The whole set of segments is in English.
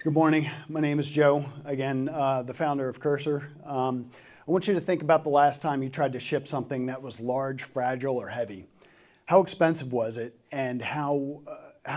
Good morning. My name is Joe, again, the founder of Krsor. I want you to think about the last time you tried to ship something that was large, fragile, or heavy. How expensive was it, and how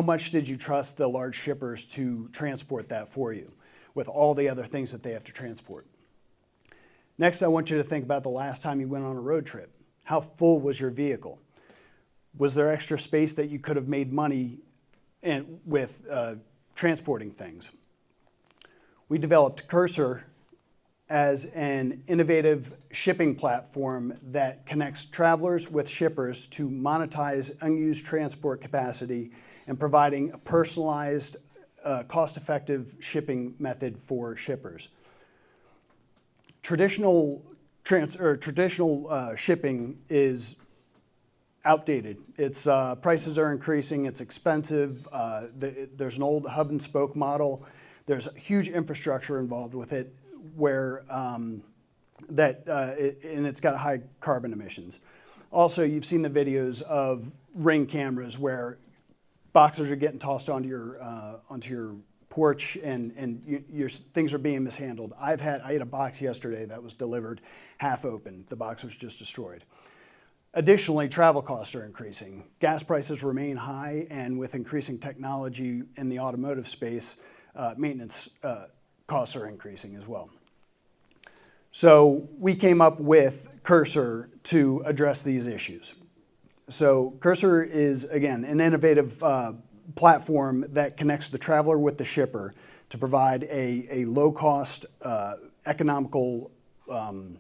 much did you trust the large shippers to transport that for you with all the other things that they have to transport? Next, I want you to think about the last time you went on a road trip. How full was your vehicle? Was there extra space that you could have made money with transporting things? We developed Krsor as an innovative shipping platform that connects travelers with shippers to monetize unused transport capacity and providing a personalized, cost-effective shipping method for shippers. Traditional shipping is outdated. Its prices are increasing, it's expensive, there's an old hub and spoke model. There's a huge infrastructure involved with it and it's got high carbon emissions. Also, you've seen the videos of Ring cameras where boxes are getting tossed onto your porch and your things are being mishandled. I had a box yesterday that was delivered half open. The box was just destroyed. Additionally, travel costs are increasing. Gas prices remain high, and with increasing technology in the automotive space, maintenance costs are increasing as well. So we came up with Krsor to address these issues. So Krsor is, again, an innovative platform that connects the traveler with the shipper to provide a low-cost, economical, and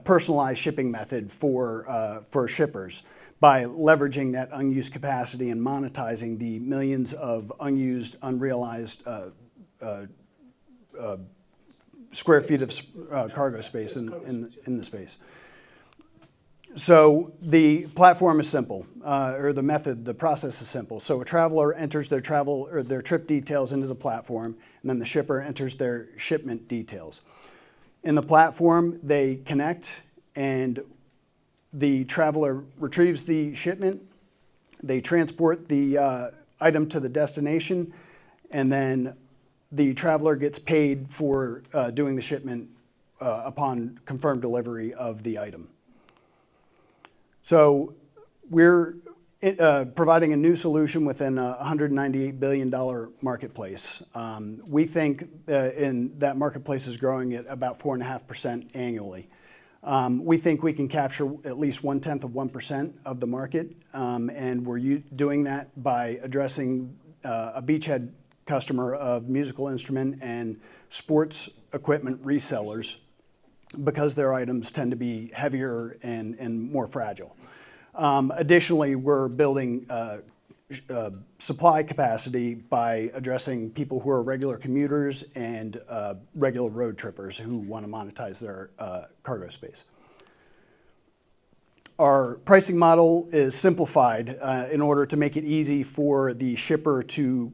personalized shipping method for shippers by leveraging that unused capacity and monetizing the millions of unused, unrealized square feet of cargo space in the space. So the platform is simple, the process is simple. So a traveler enters their trip details into the platform, and then the shipper enters their shipment details. In the platform, they connect, and the traveler retrieves the shipment. They transport the item to the destination, and then the traveler gets paid for doing the shipment upon confirmed delivery of the item. So we're providing a new solution within a $198 billion marketplace. We think that marketplace is growing at about 4.5% annually. We think we can capture at least 0.1% of the market, and we're doing that by addressing a beachhead customer of musical instrument and sports equipment resellers because their items tend to be heavier and more fragile. Additionally, we're building supply capacity by addressing people who are regular commuters and regular road trippers who want to monetize their cargo space. Our pricing model is simplified in order to make it easy for the shipper to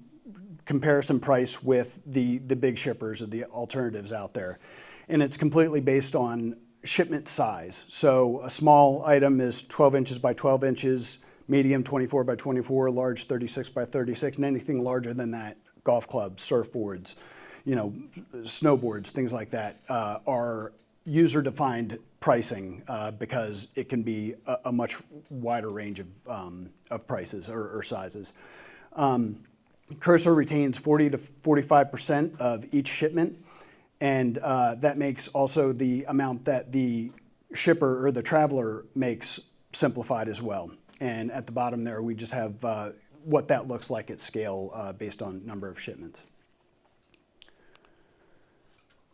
comparison price with the big shippers or the alternatives out there. And it's completely based on shipment size. So a small item is 12 inches by 12 inches, medium 24 by 24, large 36 by 36, and anything larger than that, golf clubs, surfboards, snowboards, things like that, are user-defined pricing because it can be a much wider range of prices or sizes. Krsor retains 40 to 45% of each shipment, and that makes also the amount that the shipper or the traveler makes simplified as well. And at the bottom there, we just have what that looks like at scale based on number of shipments.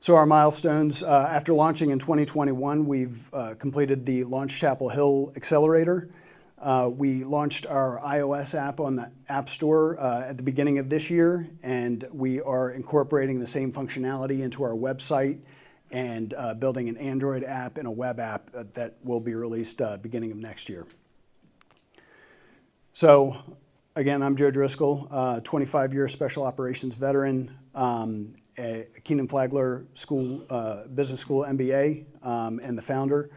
So our milestones, after launching in 2021, we've completed the Launch Chapel Hill Accelerator. We launched our iOS app on the App Store at the beginning of this year, and we are incorporating the same functionality into our website and building an Android app and a web app that will be released beginning of next year. So again, I'm Joe Driscoll, 25-year special operations veteran, a Keenan Flagler Business School MBA, and the founder.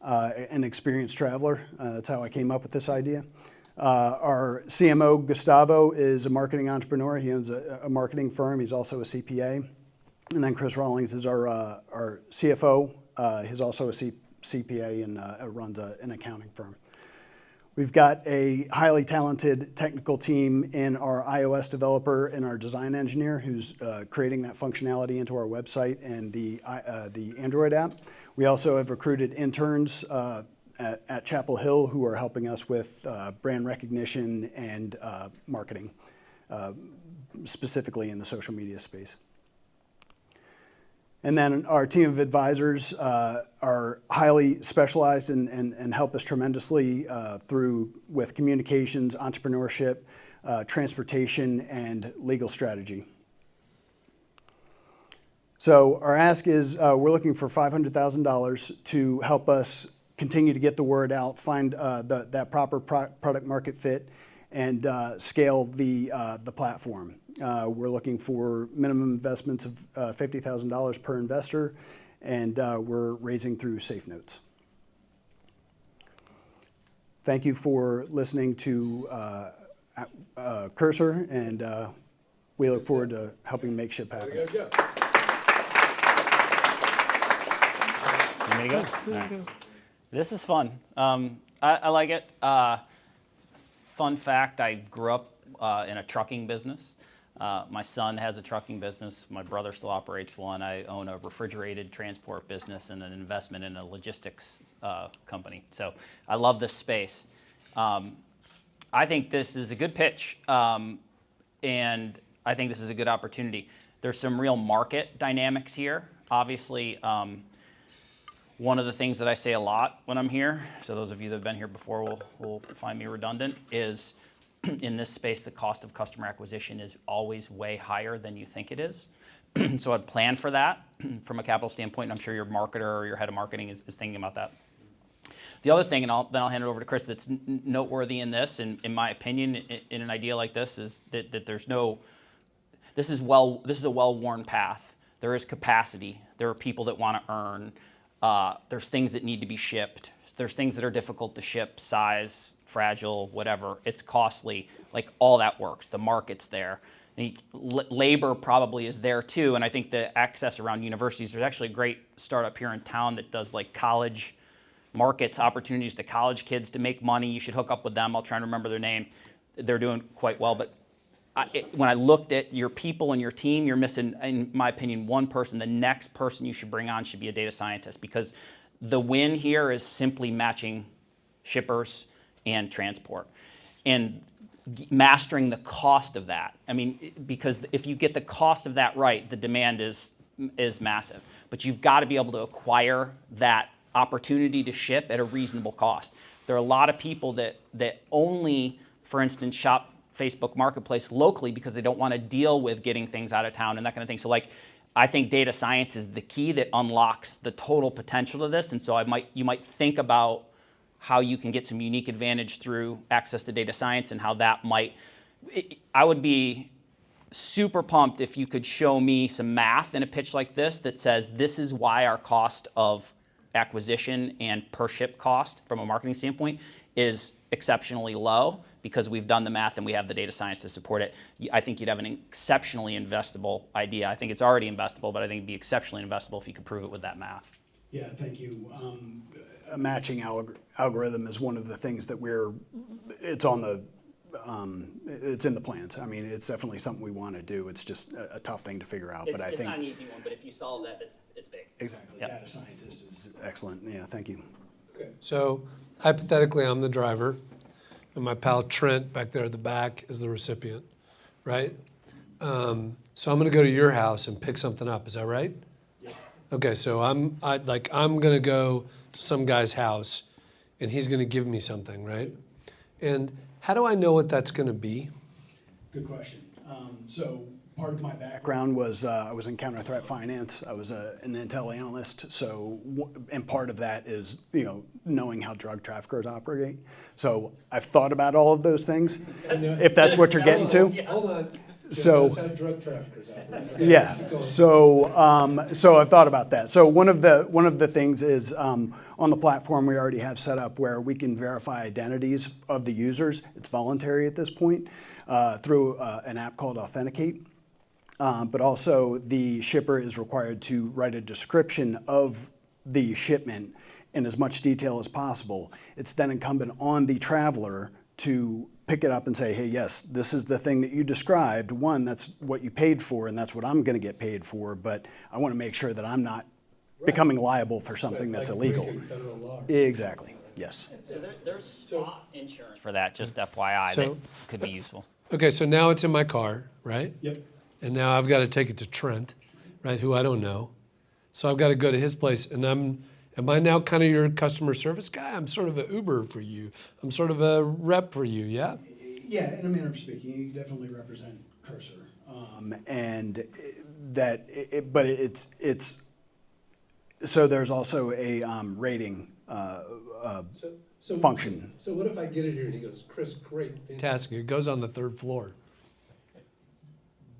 an experienced traveler. That's how I came up with this idea. Our CMO, Gustavo, is a marketing entrepreneur. He owns a marketing firm. He's also a CPA. And then Chris Rawlings is our CFO. He's also a CPA and runs an accounting firm. We've got a highly talented technical team in our iOS developer and our design engineer who's creating that functionality into our website and the Android app. We also have recruited interns at Chapel Hill who are helping us with brand recognition and marketing, specifically in the social media space. And then our team of advisors are highly specialized and help us tremendously with communications, entrepreneurship, transportation, and legal strategy. So our ask is we're looking for $500,000 to help us continue to get the word out, find that proper product market fit, and scale the platform. We're looking for minimum investments of $50,000 per investor, and we're raising through Safe Notes. Thank you for listening to Krsor, and we look forward to helping make ship happen. There we go, Joe. You may go. Right. This is fun. I like it. Fun fact, I grew up in a trucking business. My son has a trucking business. My brother still operates one. I own a refrigerated transport business and an investment in a logistics company. So I love this space. I think this is a good pitch, and I think this is a good opportunity. There's some real market dynamics here. Obviously, one of the things that I say a lot when I'm here, so those of you that have been here before will find me redundant, is in this space, the cost of customer acquisition is always way higher than you think it is. So I'd plan for that from a capital standpoint, and I'm sure your marketer or your head of marketing is thinking about that. The other thing, and then I'll hand it over to Chris, that's noteworthy in this, and in my opinion, in an idea like this, is that there's no, this is a well-worn path. There is capacity. There are people that want to earn. There's things that need to be shipped. There's things that are difficult to ship, size, fragile, whatever. It's costly. Like, all that works. The market's there. Labor probably is there too, and I think the access around universities, there's actually a great startup here in town that does like college markets, opportunities to college kids to make money. You should hook up with them. I'll try and remember their name. They're doing quite well, but when I looked at your people and your team, you're missing, in my opinion, one person. The next person you should bring on should be a data scientist, because the win here is simply matching shippers and transport and mastering the cost of that. I mean, because if you get the cost of that right, the demand is massive. But you've got to be able to acquire that opportunity to ship at a reasonable cost. There are a lot of people that only, for instance, shop Facebook Marketplace locally because they don't want to deal with getting things out of town and that kind of thing. So like, I think data science is the key that unlocks the total potential of this. And so you might think about how you can get some unique advantage through access to data science and how that might, I would be super pumped if you could show me some math in a pitch like this that says this is why our cost of acquisition and per ship cost from a marketing standpoint is exceptionally low, because we've done the math and we have the data science to support it. I think you'd have an exceptionally investable idea. I think it's already investable, but I think it'd be exceptionally investable if you could prove it with that math. Yeah, thank you. A matching algorithm is one of the things that it's in the plans. I mean, it's definitely something we want to do. It's just a tough thing to figure out. But I think it's not an easy one, but if you solve that, it's big. Exactly. Yep. Data scientist is excellent. Yeah, thank you. Okay. So hypothetically, I'm the driver, and my pal Trent back there at the back is the recipient, right? So I'm going to go to your house and pick something up. Is that right? Yeah. Okay. So I'm going to go to some guy's house, and he's going to give me something, right? And how do I know what that's going to be? Good question. So part of my background was I was in counter threat finance. I was an intel analyst. So and part of that is knowing how drug traffickers operate. So I've thought about all of those things. If that's what you're getting to. Hold on. So. That's how drug traffickers operate. Yeah. So I've thought about that. So one of the things is on the platform we already have set up where we can verify identities of the users. It's voluntary at this point through an app called Authenticate. But also the shipper is required to write a description of the shipment in as much detail as possible. It's then incumbent on the traveler to pick it up and say, hey, yes, this is the thing that you described. One, that's what you paid for, and that's what I'm going to get paid for, but I want to make sure that I'm not becoming liable for something that's illegal. Breaking federal law. Exactly, yes. So there's spot insurance for that, just FYI, So- that could be useful. Okay, so now it's in my car, right? Yep. And now I've got to take it to Trent, right, who I don't know. So I've got to go to his place, and am I now kind of your customer service guy? I'm sort of an Uber for you. I'm sort of a rep for you, yeah? Yeah, in a manner of speaking, you definitely represent Krsor. But it's so there's also a rating function. So what if I get it here and he goes, Chris, great, fantastic. It goes on the 3rd floor.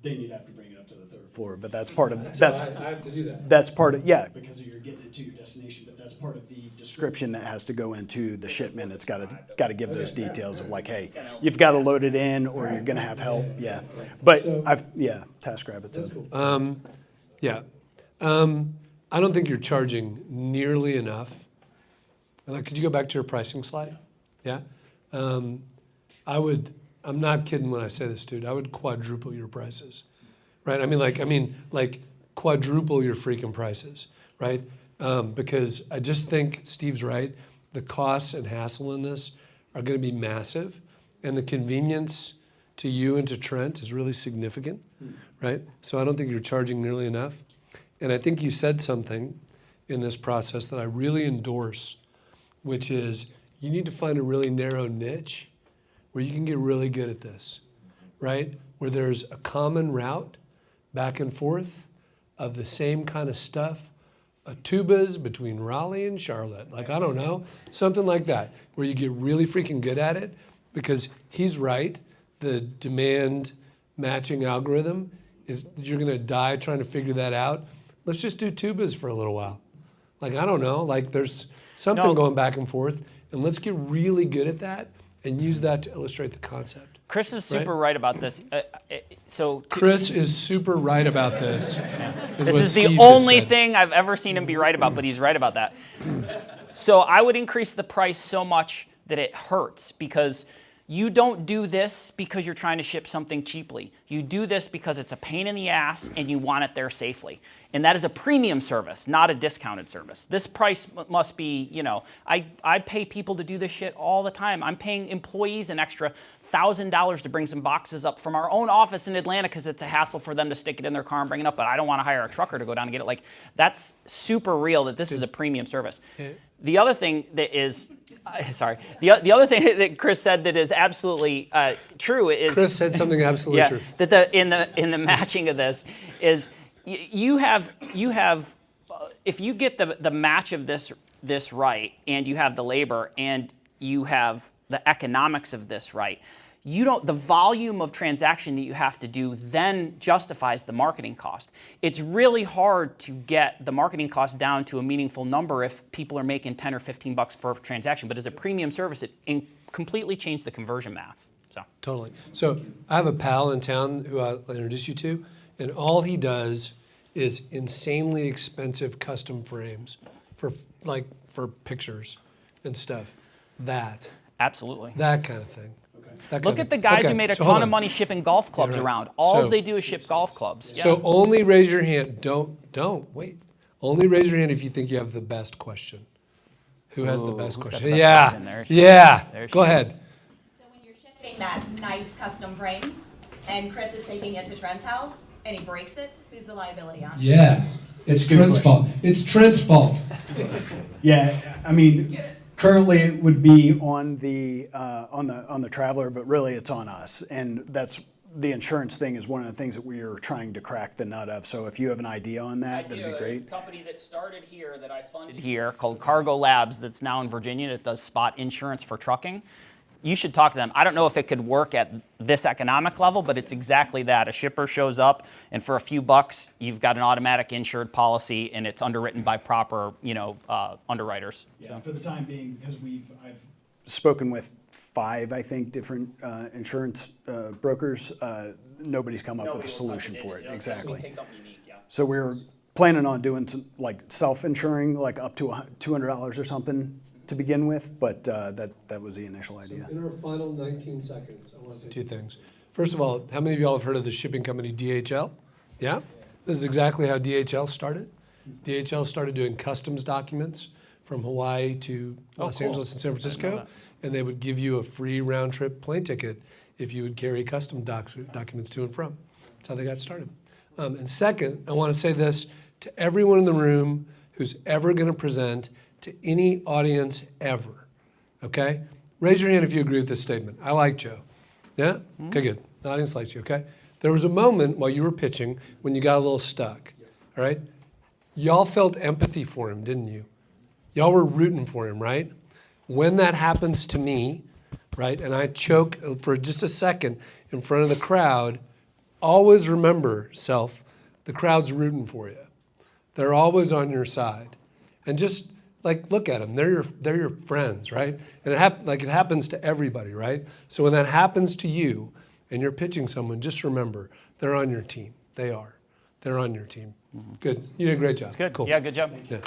Then you'd have to bring it up to the 3rd floor, but that's part of So that's I have to do that. that's part of because you're getting it to your destination. But that's part of the description that has to go into the shipment. It's got to give those details of like, hey, you've got to load it in, or you're going to have help. Yeah, but So- TaskRabbit's That's a cool. Yeah. I don't think you're charging nearly enough. Could you go back to your pricing slide? Yeah. I'm not kidding when I say this, dude. I would quadruple your prices, right? I mean, quadruple your freaking prices, right? Because I just think Steve's right. The costs and hassle in this are going to be massive, and the convenience to you and to Trent is really significant, right? So I don't think you're charging nearly enough. And I think you said something in this process that I really endorse, which is you need to find a really narrow niche where you can get really good at this, right? Where there's a common route back and forth of the same kind of stuff, a tubas between Raleigh and Charlotte, I don't know, something like that, where you get really freaking good at it, because he's right, the demand matching algorithm is you're gonna die trying to figure that out. Let's just do tubas for a little while. I don't know, there's something going back and forth, and let's get really good at that and use that to illustrate the concept. Chris is super right about this. Chris is super right about this. This is the only thing I've ever seen him be right about, but he's right about that. So I would increase the price so much that it hurts, because you don't do this because you're trying to ship something cheaply. You do this because it's a pain in the ass and you want it there safely. And that is a premium service, not a discounted service. This price must be, I pay people to do this shit all the time. I'm paying employees an extra $1,000 to bring some boxes up from our own office in Atlanta because it's a hassle for them to stick it in their car and bring it up, but I don't want to hire a trucker to go down and get it. That's super real that this is a premium service. The other thing that is, the other thing that Chris said that is absolutely true is Chris said something absolutely true. That in the matching of this is you have if you get the match of this right, and you have the labor, and you have the economics of this right, the volume of transaction that you have to do then justifies the marketing cost. It's really hard to get the marketing cost down to a meaningful number if people are making 10 or 15 bucks per transaction. But as a premium service, it completely changed the conversion math. So Totally. So I have a pal in town who I'll introduce you to, and all he does is insanely expensive custom frames for pictures and stuff. absolutely. That kind of thing. Look at the guys who made a ton of money shipping golf clubs around. All they do is ship golf clubs. Yeah. So only raise your hand. Don't wait. Only raise your hand if you think you have the best question. Who has the best question? Yeah. Go ahead. So when you're shipping that nice custom frame, and Chris is taking it to Trent's house, and he breaks it, who's the liability on? Yeah. It's Trent's fault. It's Trent's fault. Yeah, currently it would be on the traveler, but really it's on us, and that's the insurance thing is one of the things that we are trying to crack the nut of. So if you have an idea on that, that'd be great. A company that started here that I funded here called Cargo Labs, that's now in Virginia, that does spot insurance for trucking. you should talk to them. I don't know if it could work at this economic level, but it's exactly that. A shipper shows up, and for a few bucks, you've got an automatic insured policy, and it's underwritten by proper, underwriters. Yeah, for the time being, because I've spoken with 5, I think, different insurance brokers. Nobody's come up with a solution for it. Exactly. Take something unique, yeah. So we were planning on doing some, like self-insuring, like up to $200 or something to begin with, but that was the initial idea. In our final 19 seconds, I want to say 2 things. First of all, how many of y'all have heard of the shipping company DHL? Yeah? This is exactly how DHL started. DHL started doing customs documents from Hawaii to Los Angeles and San Francisco, and they would give you a free round-trip plane ticket if you would carry custom documents to and from. That's how they got started. And second, I want to say this to everyone in the room who's ever going to present to any audience ever, okay? Raise your hand if you agree with this statement. I like Joe. Yeah? Okay, good. The audience likes you, okay? There was a moment while you were pitching when you got a little stuck, all right? Y'all felt empathy for him, didn't you? Y'all were rooting for him, right? When that happens to me, right, and I choke for just a second in front of the crowd, always remember, self, the crowd's rooting for you. They're always on your side. And just look at them. They're your friends, right? And it happens to everybody, right? So when that happens to you and you're pitching someone, just remember, they're on your team. They are. They're on your team. Good. You did a great job. Good. Cool. Yeah, good job. Yeah.